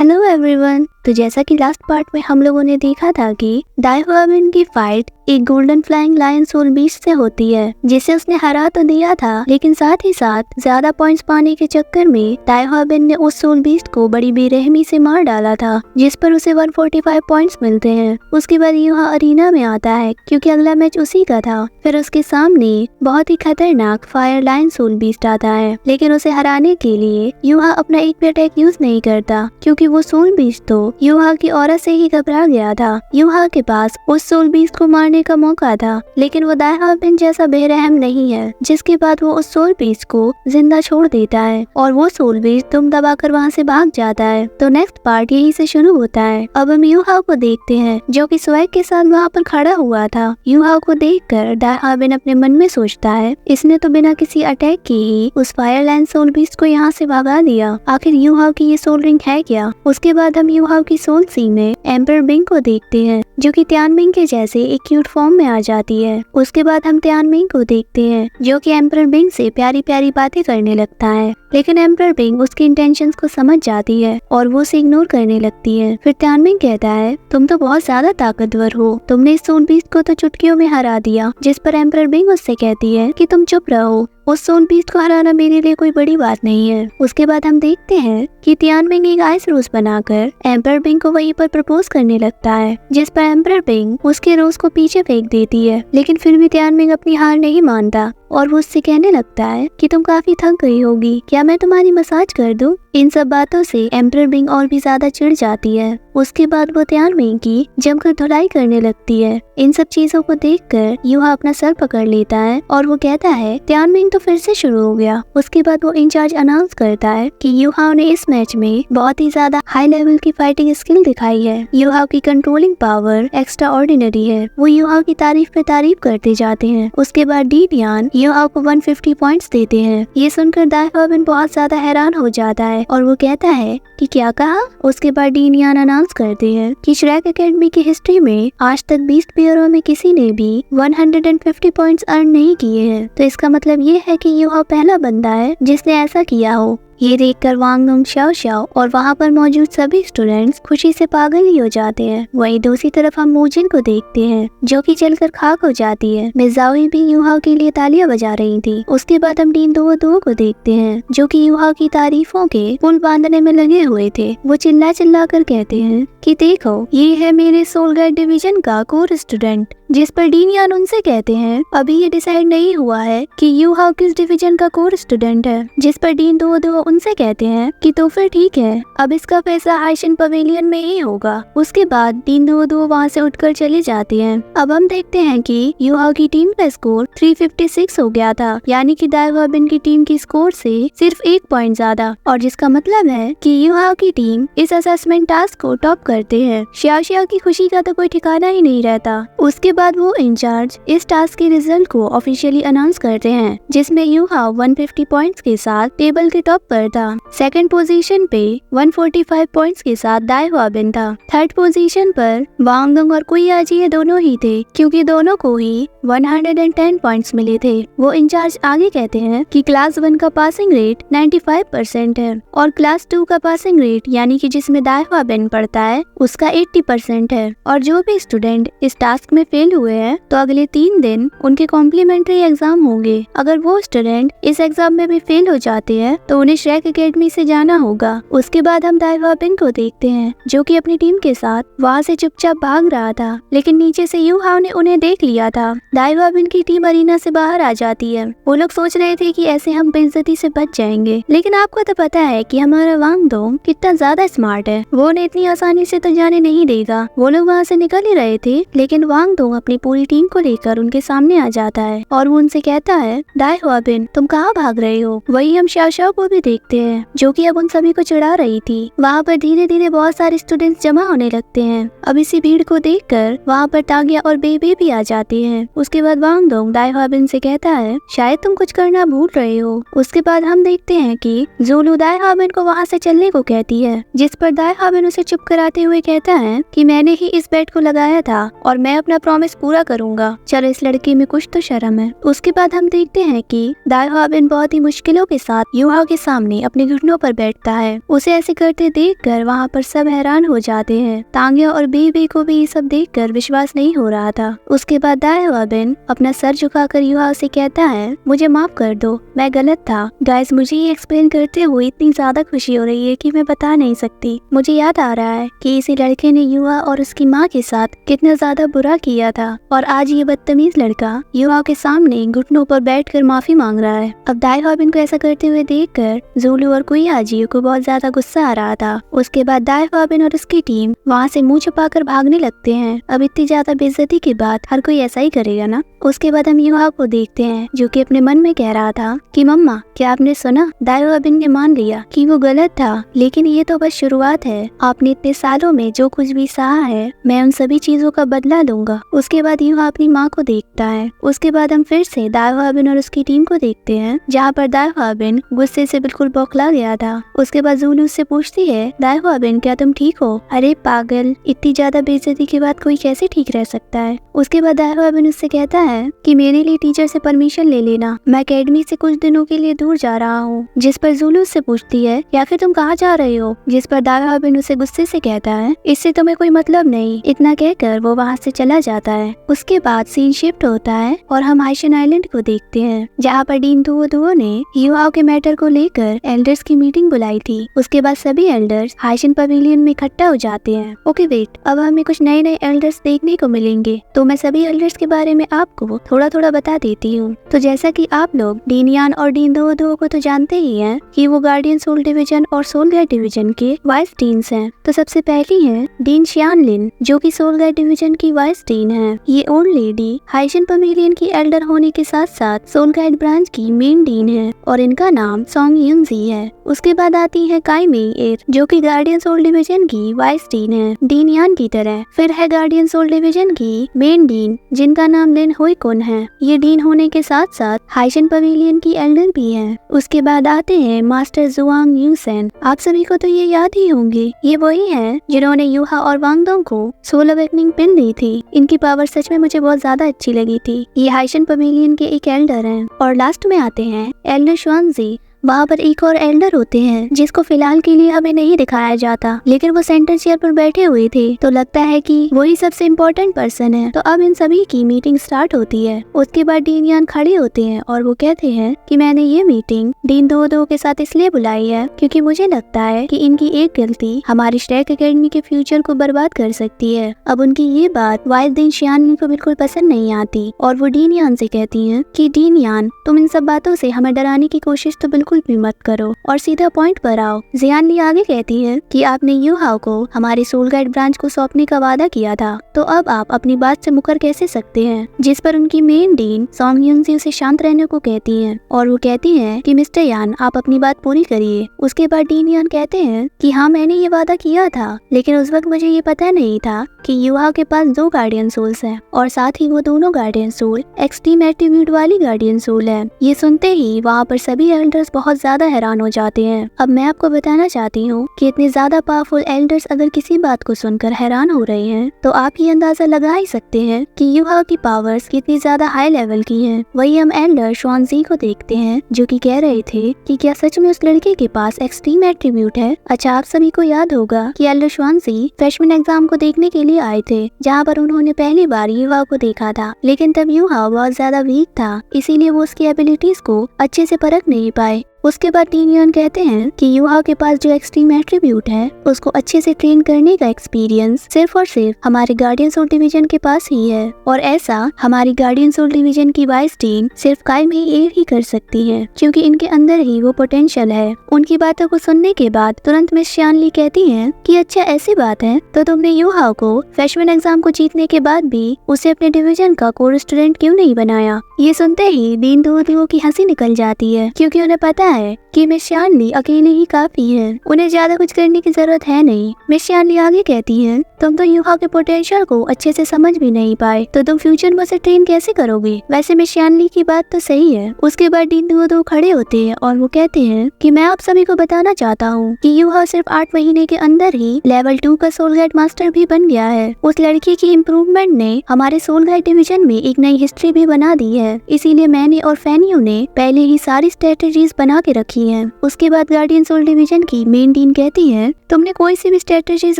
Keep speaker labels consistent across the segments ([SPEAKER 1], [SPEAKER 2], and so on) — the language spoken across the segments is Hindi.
[SPEAKER 1] Hello everyone. तो जैसा कि लास्ट पार्ट में हम लोगों ने देखा था कि दाई हुआबिन की फाइट एक golden flying lion soul beast से होती है, जिसे उसने हरा तो दिया था, लेकिन साथ ही साथ ज्यादा पॉइंट्स पाने के चक्कर में दाई हुआबिन ने उस सोल बीस्ट को बड़ी बेरहमी से मार डाला था, जिस पर उसे 145 पॉइंट्स मिलते हैं। उसके बाद यूहा अरीना में आता है क्योंकि अगला मैच उसी का था। फिर उसके सामने बहुत ही खतरनाक फायर लायन सोल बीस्ट आता है, लेकिन उसे हराने के लिए यूहा अपना एक भी अटैक यूज नहीं करता क्योंकि वो सोल बीस्ट तो यूहा की ऑरा से ही घबरा गया था। यूहा के पास उस सोल बीस्ट को मारने का मौका था, लेकिन वो दाई हुआबिन जैसा बेरहम नहीं है, जिसके बाद वो उस सोल बीस्ट को जिंदा छोड़ देता है और वो सोल बीस्ट दुम दबाकर वहाँ से भाग जाता है। तो नेक्स्ट पार्ट यहीं से शुरू होता है। अब हम यूहा को देखते हैं जो कि स्वैग के साथ वहाँ पर खड़ा हुआ था। यूहा को देखकर दाई हुआबिन अपने मन में सोचता है, इसने तो बिना किसी अटैक के ही उस फायर लायन सोल बीस्ट को यहाँ से भगा दिया। आखिर यूहा की ये सोल रिंग है क्या? उसके बाद हम यूहा की सोल सी में एम्पर बिंग को देखते हैं जो कि तियानमिंग के जैसे एक क्यूट फॉर्म में आ जाती है। उसके बाद हम तियानमिंग को देखते हैं जो कि एम्पर बिंग से प्यारी प्यारी बातें करने लगता है, लेकिन एम्पर बिंग उसकी इंटेंशंस को समझ जाती है और वो उसे इग्नोर करने लगती है। फिर तियानमिंग कहता है, तुम तो बहुत ज्यादा ताकतवर हो, तुमने इस सोल बीस्ट को तो चुटकियों में हरा दिया। जिस पर एम्पर बिंग उससे कहती है कि तुम चुप रहो, उस सोल बीस्ट को हराना मेरे लिए कोई बड़ी बात नहीं है। उसके बाद हम देखते हैं कि तियानमिंग एक आइस रोज बनाकर एम्पर बिंग को वहीं पर प्रपोज करने लगता है, जिस पर एम्पर बिंग उसके रोज को पीछे फेंक देती है, लेकिन फिर भी तियानमिंग अपनी हार नहीं मानता और वो उससे कहने लगता है कि तुम काफी थक गई होगी, क्या मैं तुम्हारी मसाज कर दूं? इन सब बातों से एम्पर बिंग और भी ज्यादा चिढ़ जाती है। उसके बाद वो तियानमिंग की जमकर धुलाई करने लगती है। इन सब चीजों को देखकर यूहा अपना सर पकड़ लेता है और वो कहता है तियानमिंग तो फिर से शुरू हो गया। उसके बाद वो इंचार्ज अनाउंस करता है कि यूहा ने इस मैच में बहुत ही ज्यादा हाई लेवल की फाइटिंग स्किल दिखाई है। यूहा की कंट्रोलिंग पावर एक्स्ट्रा ऑर्डिनरी है। वो यूहा की तारीफ पे तारीफ करते जाते हैं। उसके बाद डी डियान यूहा को 150 पॉइंट्स देते हैं। ये सुनकर दाई हुआबिन बहुत ज्यादा हैरान हो जाता है और वो कहता है कि क्या कहा? उसके बाद डी डियान अनाउंस करते हैं कि श्रेक एकेडमी की हिस्ट्री में आज तक 20 प्लेयरों में किसी ने भी 150 पॉइंट्स अर्न नहीं किए हैं। तो इसका मतलब ये है कि यूहा पहला बंदा है जिसने ऐसा किया हो। ये देखकर वांग डोंग, शाओ शाओ और वहाँ पर मौजूद सभी स्टूडेंट्स खुशी से पागल ही हो जाते हैं। वहीं दूसरी तरफ हम मूजिन को देखते हैं जो कि जलकर खाक हो जाती है। मिस ज़ाओई भी यूहा के लिए तालियां बजा रही थी। उसके बाद हम टीन दुओ दुओ को देखते हैं जो कि यूहा की तारीफों के पुल बांधने में लगे हुए थे। वो चिल्ला चिल्ला कर कहते हैं कि देखो, ये है मेरे सोल गाइड डिवीजन का कोर स्टूडेंट। जिस पर डी डियान उनसे कहते हैं अभी ये डिसाइड नहीं हुआ है कि यूहा किस डिवीजन का कोर स्टूडेंट है। जिस पर टीन दुओ दुओ उनसे कहते हैं कि तो फिर ठीक है, अब इसका फैसला हाइशन पवेलियन में ही होगा। उसके बाद टीन दुओ दुओ वहाँ से उठकर चले जाते हैं। अब हम देखते हैं कि यूहा की टीम का स्कोर 356 हो गया था, यानी कि दाई हुआबिन की टीम की स्कोर से सिर्फ 1 पॉइंट ज्यादा, और जिसका मतलब है कि यूहा की टीम इस असेसमेंट टास्क को टॉप करते हैं। शियाओ शियाओ की खुशी का तो कोई ठिकाना ही नहीं रहता। उसके बाद वो इंचार्ज इस टास्क के रिजल्ट को ऑफिशियली अनाउंस करते हैं, जिसमें यूहा 150 पॉइंट्स के साथ टेबल के टॉप पर था। सेकंड पोजीशन पे 145 पॉइंट्स के साथ दाई हुआबिन था। थर्ड पोजीशन पर वांग डोंग और कुई आजी दोनों ही थे, क्योंकि दोनों को ही 110 पॉइंट्स मिले थे। वो इंचार्ज आगे कहते हैं कि क्लास 1 का पासिंग रेट 95% है और क्लास 2 का पासिंग रेट, यानी कि जिसमें दाई हुआबिन पढ़ता है, उसका 80% है। और जो भी स्टूडेंट इस टास्क में फेल हुए हैं तो अगले 3 दिन उनके कॉम्प्लीमेंट्री एग्जाम होंगे। अगर वो स्टूडेंट इस एग्जाम में भी फेल हो जाते हैं तो उन्हें श्रेक एकेडमी से जाना होगा। उसके बाद हम दाई हुआबिन को देखते हैं जो कि अपनी टीम के साथ वहाँ से चुपचाप भाग रहा था, लेकिन नीचे से यूहा ने उन्हें देख लिया था। दाई हुआबिन की टीम अरीना से बाहर आ जाती है। वो लोग सोच रहे थे कि ऐसे हम बेइज्जती से बच जाएंगे, लेकिन आपको तो पता है कि हमारा वांग डोंग कितना ज्यादा स्मार्ट है, वो उन्हें इतनी आसानी से तो जाने नहीं देगा। वो लोग वहाँ से निकल ही रहे थे, लेकिन वांग डोंग अपनी पूरी टीम को लेकर उनके सामने आ जाता है और वो उनसे कहता है, दाई हुआबिन तुम कहाँ भाग रहे हो? वही हम शाओ शाओ को भी देखते हैं जो कि अब उन सभी को चिढ़ा रही थी। वहाँ पर धीरे धीरे बहुत सारे स्टूडेंट्स जमा होने लगते हैं। अब इसी भीड़ को देखकर वहाँ पर तागिया और बेबे भी आ जाते हैं। उसके बाद वांग डोंग दाई ह्वाबिन से कहता है शायद तुम कुछ करना भूल रहे हो। उसके बाद हम देखते हैं कि ज़ोलू दाई ह्वाबिन को वहाँ से चलने को कहती है, जिस पर दाई ह्वाबिन उसे चुप कराते हुए कहता है कि मैंने ही इस बेड को लगाया था और मैं अपना प्रॉमिस पूरा करूंगा। चलो इस लड़की में कुछ तो शर्म है। उसके बाद हम देखते हैं कि दाई ह्वाबिन बहुत ही मुश्किलों के साथ युहा के सामने अपने घुटनों पर बैठता है। उसे ऐसे करते देखकर वहाँ पर सब हैरान हो जाते हैं। तांग्या और बेबी को भी ये सब देखकर विश्वास नहीं हो रहा था। उसके बाद दाई ह्वाबिन अपना सर झुकाकर युहा से कहता है मुझे माफ कर दो, मैं गलत था। गाइस मुझे ये एक्सप्लेन करते हुए इतनी ज्यादा खुशी हो रही है कि मैं बता नहीं सकती। मुझे याद आ रहा है कि इसी लड़के ने युहा और उसकी माँ के साथ कितना ज्यादा बुरा किया था और आज ये बदतमीज लड़का युहा के सामने घुटनों पर बैठकर माफी मांग रहा है। अब दाई ह्वाबिन को ऐसा करते हुए देखकर ज़ोलू और कुयाजियो को बहुत ज्यादा गुस्सा आ रहा था। उसके बाद दाई ह्वाबिन और उसकी टीम वहाँ से मुंह छुपाकर भागने लगते हैं। अब इतनी ज्यादा बेइज्जती के बाद हर कोई ऐसा ही करेगा ना। उसके बाद हम युहा को देखते हैं जो कि अपने मन में कह रहा था कि मम्मा क्या आपने सुना, दाई ह्वाबिन ने मान लिया कि वो गलत था, लेकिन ये तो बस शुरुआत है। आपने इतने सालों में जो कुछ भी सहा है मैं उन सभी चीजों का बदला लूंगा। उसके बाद युहा अपनी माँ को देखता है। उसके बाद हम फिर से दाई ह्वाबिन और उसकी टीम को देखते हैं जहाँ पर दाई ह्वाबिन गुस्से से बिल्कुल बौखला गया था। उसके बाद ज़ोलू उससे पूछती है दाई ह्वाबिन क्या तुम ठीक हो? अरे पागल, इतनी ज्यादा बेइज्जती के बाद कोई कैसे ठीक रह सकता है। उसके बाद दाई ह्वाबिन उससे कहता है कि मेरे लिए टीचर से परमिशन ले लेना, मैं एकेडमी से कुछ दिनों के लिए दूर जा रहा हूँ। जिस पर ज़ोलू उससे पूछती है या फिर तुम कहाँ जा रहे हो? जिस पर दाई ह्वाबिन उसे गुस्से से कहता है इससे तुम्हें कोई मतलब नहीं। इतना कहकर वो वहाँ से चला जाता है। उसके बाद सीन शिफ्ट होता है और हम हाइशन आइलैंड को देखते हैं जहाँ पर डीन दुओ ने युहा के मैटर को लेकर एल्डर्स की मीटिंग बुलाई थी। उसके बाद सभी एल्डर्स हाइशन पवेलियन में इकट्ठा हो जाते हैं। ओके वेट, अब हमें कुछ नए नए एल्डर्स देखने को मिलेंगे, तो मैं सभी एल्डर्स के बारे में आपको थोड़ा थोड़ा बता देती हूँ। तो जैसा कि आप लोग डीन यान और डीन दुओ को तो जानते ही हैं कि वो गार्डियन सोल डिवीजन और सोल गाइड डिवीजन के वाइस डीन्स हैं। तो सबसे पहली है डीन शियानलिन जो कि सोल गाइड डिवीजन की वाइस डीन है। ये ओल्ड लेडी हाइशन पवेलियन की एल्डर होने के साथ साथ सोल गाइड ब्रांच की मेन डीन है और इनका नाम सोंग युनजी है। उसके बाद आती है काई मेई एर जो कि गार्डियन सोल डिवीजन की वाइस डीन है, डीन यान की तरह। फिर है गार्डियन सोल डिवीजन की मेन डीन जिनका नाम लिन हुई कुन है। ये डीन होने के साथ साथ हाइशन पवेलियन की एल्डर भी है। उसके बाद आते हैं मास्टर जुआंग यूसेन। आप सभी को तो ये याद ही होंगे, ये वही है जिन्होंने युहा और वांग डोंग को सोल अवेकनिंग पिन दी थी। इनकी पावर सच में मुझे बहुत ज्यादा अच्छी लगी थी। ये हाइशन पवेलियन के एक एल्डर हैं। और लास्ट में आते हैं एल्डर शुआनजी। वहाँ पर एक और एल्डर होते हैं जिसको फिलहाल के लिए हमें नहीं दिखाया जाता, लेकिन वो सेंटर चेयर पर बैठे हुए थे तो लगता है कि वही सबसे इम्पोर्टेंट पर्सन है। तो अब इन सभी की मीटिंग स्टार्ट होती है। उसके बाद डीन यान खड़े होते हैं और वो कहते हैं कि मैंने ये मीटिंग डीन दुओ के साथ इसलिए बुलाई है क्योंकि मुझे लगता है कि इनकी एक गलती हमारी स्टैक एकेडमी के फ्यूचर को बर्बाद कर सकती है। अब उनकी ये बात वाइस डीन शियानलिन को बिल्कुल पसंद नहीं आती और वो डीन यान से कहती है कि डीन यान तुम इन सब बातों से हमें डराने की कोशिश तो बिल्कुल भी मत करो और सीधा पॉइंट पर आओ। जियानली आगे कहती है कि आपने युहा को हमारी सोल गाइड ब्रांच को सौंपने का वादा किया था, तो अब आप अपनी बात से मुकर कैसे सकते हैं। जिस पर उनकी मेन डीन सोंग युनजी उसे शांत रहने को कहती है और वो कहती है कि मिस्टर यान आप अपनी बात पूरी करिए। उसके बाद डीन यान कहते हैं कि हाँ मैंने ये वादा किया था, लेकिन उस वक्त मुझे ये पता नहीं था कि युहा के पास 2 गार्डियन सोल्स हैं और साथ ही वो दोनों गार्डियन सोल एक्सट्रीम एट्रीब्यूट वाली गार्डियन सोल है। ये सुनते ही वहाँ पर सभी एल्डर्स बहुत ज्यादा हैरान हो जाते हैं। अब मैं आपको बताना चाहती हूँ कि इतने ज्यादा पावरफुल एल्डर्स अगर किसी बात को सुनकर हैरान हो रहे हैं तो आप ये अंदाजा लगा ही सकते हैं कि युहा की पावर्स कितनी ज्यादा हाई लेवल की हैं। वही हम एल्डर शुआनजी को देखते हैं जो कि कह रहे थे कि क्या सच में उस लड़के के पास एक्सट्रीम एट्रीब्यूट है। अच्छा आप सभी को याद होगा कि एल्डर शुआनजी फ्रेशमैन एग्जाम को देखने के लिए आए थे जहाँ पर उन्होंने पहली बार युहा को देखा था, लेकिन तब युहा बहुत ज्यादा वीक था, इसीलिए वो उसकी एबिलिटीज को अच्छे से परख नहीं पाए। उसके बाद डीन यान कहते हैं कि युहा के पास जो एक्सट्रीम एट्रीब्यूट है उसको अच्छे से ट्रेन करने का एक्सपीरियंस सिर्फ और सिर्फ हमारे गार्डियन सोल डिवीजन के पास ही है और ऐसा हमारी गार्डियन सोल डिवीजन की वाइस डीन सिर्फ काई मेई एर ही कर सकती है क्योंकि इनके अंदर ही वो पोटेंशियल है। उनकी बातों को सुनने के बाद तुरंत मिस शियानली कहती है कि अच्छा ऐसी बात है तो तुमने युहा को फ्रेशमैन एग्जाम को जीतने के बाद भी उसे अपने डिवीजन का कोर स्टूडेंट क्यों नहीं बनाया। ये सुनते ही डीन दुओ की हंसी निकल जाती है क्योंकि उन्हें पता है कि मिस शियानली अकेले ही काफी है, उन्हें ज्यादा कुछ करने की जरूरत है नहीं। मिस शियानली आगे कहती है तुम तो युहा के पोटेंशियल को अच्छे से समझ भी नहीं पाए, तो तुम फ्यूचर में उसे ट्रेन कैसे करोगे? वैसे में शियानली की बात तो सही है। उसके बाद डीन दुओ खड़े होते हैं और वो कहते हैं कि मैं आप सभी को बताना चाहता हूँ कि युहा सिर्फ 8 महीने के अंदर ही लेवल 2 का सोल गाइड मास्टर भी बन गया है। उस लड़की की इम्प्रूवमेंट ने हमारे सोल गाइड डिवीजन में एक नई हिस्ट्री भी बना दी है। इसीलिए मैंने और फैनियो ने पहले ही सारी स्ट्रेटेजीज बना के रखी है। उसके बाद गार्डियन सोल डिवीजन की मेन डीन कहती है, तुमने कोई सी भी स्ट्रेटेजीज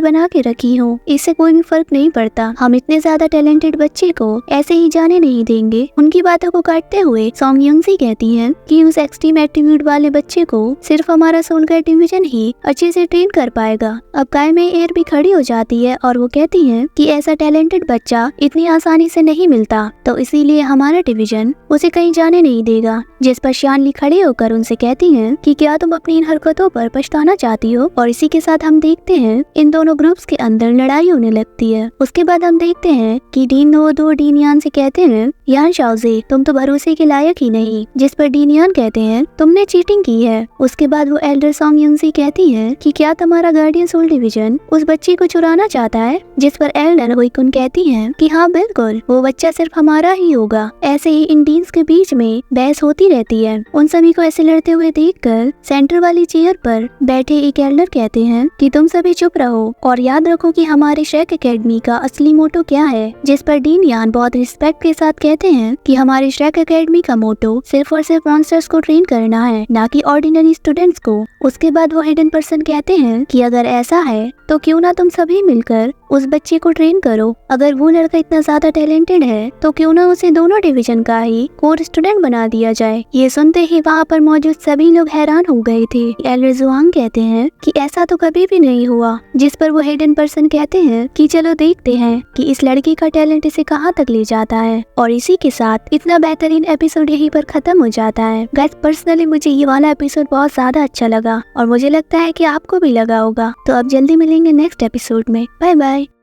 [SPEAKER 1] बना के रखी हो, इससे कोई भी फर्क नहीं पड़ता। हम इतने ज्यादा टैलेंटेड बच्चे को ऐसे ही जाने नहीं देंगे। उनकी बातों को काटते हुए सॉन्ग युंगजी कहती है कि उस एक्सट्रीम एट्रीब्यूट वाले बच्चे को सिर्फ हमारा सोल गाइड डिवीजन ही अच्छे से ट्रेन कर पाएगा। अब कायमे एयर भी खड़ी हो जाती है और वो कहती है कि ऐसा टैलेंटेड बच्चा इतनी आसानी से नहीं मिलता, तो इसीलिए हमारा डिवीजन उसे कहीं जाने नहीं देगा। जिस पर शियानली खड़े होकर उनसे कहती है कि क्या तुम अपनी इन हरकतों पर पछताना चाहती हो? और इसी के साथ हम देखते हैं इन दोनों ग्रुप्स के अंदर लड़ाई होने लगती है। उसके बाद हम देखते हैं कि डीन दो डीन यान से कहते हैं, यान शाओजे तुम तो भरोसे के लायक ही नहीं। जिस पर डीन यान कहते हैं, तुमने चीटिंग की है। उसके बाद वो एल्डर सॉन्ग युंगजी कहती है कि क्या तुम्हारा गार्डियन सोल डिवीजन उस बच्चे को चुराना चाहता है? जिस पर एल्डर हुईकुन कहती है कि हाँ बिल्कुल, वो बच्चा सिर्फ हमारा ही होगा। ऐसे ही इन डीन्स के बीच में बहस होती रहती है। उन सभी को ऐसे लड़ते हुए देखकर सेंटर वाली चेयर पर बैठे एक एल्डर कहते हैं कि तुम सभी चुप रहो और याद रखो कि हमारे श्रेक एकेडमी का असली मोटो क्या है। जिस पर डीन यान बहुत रिस्पेक्ट के साथ कहते हैं कि हमारे श्रेक एकेडमी का मोटो सिर्फ और सिर्फ मॉन्स्टर्स को ट्रेन करना है, ना कि ऑर्डिनरी स्टूडेंट्स को। उसके बाद वो हिडन पर्सन कहते हैं कि अगर ऐसा है तो क्यों ना तुम सभी मिलकर उस बच्चे को ट्रेन करो। अगर वो लड़का इतना ज्यादा टैलेंटेड है तो क्यों ना उसे दोनों डिवीजन का ही कोर स्टूडेंट बना दिया जाए। ये सुनते ही वहाँ पर मौजूद सभी लोग हैरान हो गए थे। एल्डर जुआंग कहते हैं कि ऐसा तो कभी भी नहीं हुआ। जिस पर वो हिडन पर्सन कहते हैं कि चलो देखते हैं कि इस लड़की का टैलेंट इसे कहाँ तक ले जाता है। और इसी के साथ इतना बेहतरीन एपिसोड यहीं पर खत्म हो जाता है। गाइस पर्सनली मुझे ये वाला एपिसोड बहुत ज्यादा अच्छा लगा और मुझे लगता है कि आपको भी लगा होगा। तो अब जल्दी मिलेंगे नेक्स्ट एपिसोड में। Bye bye.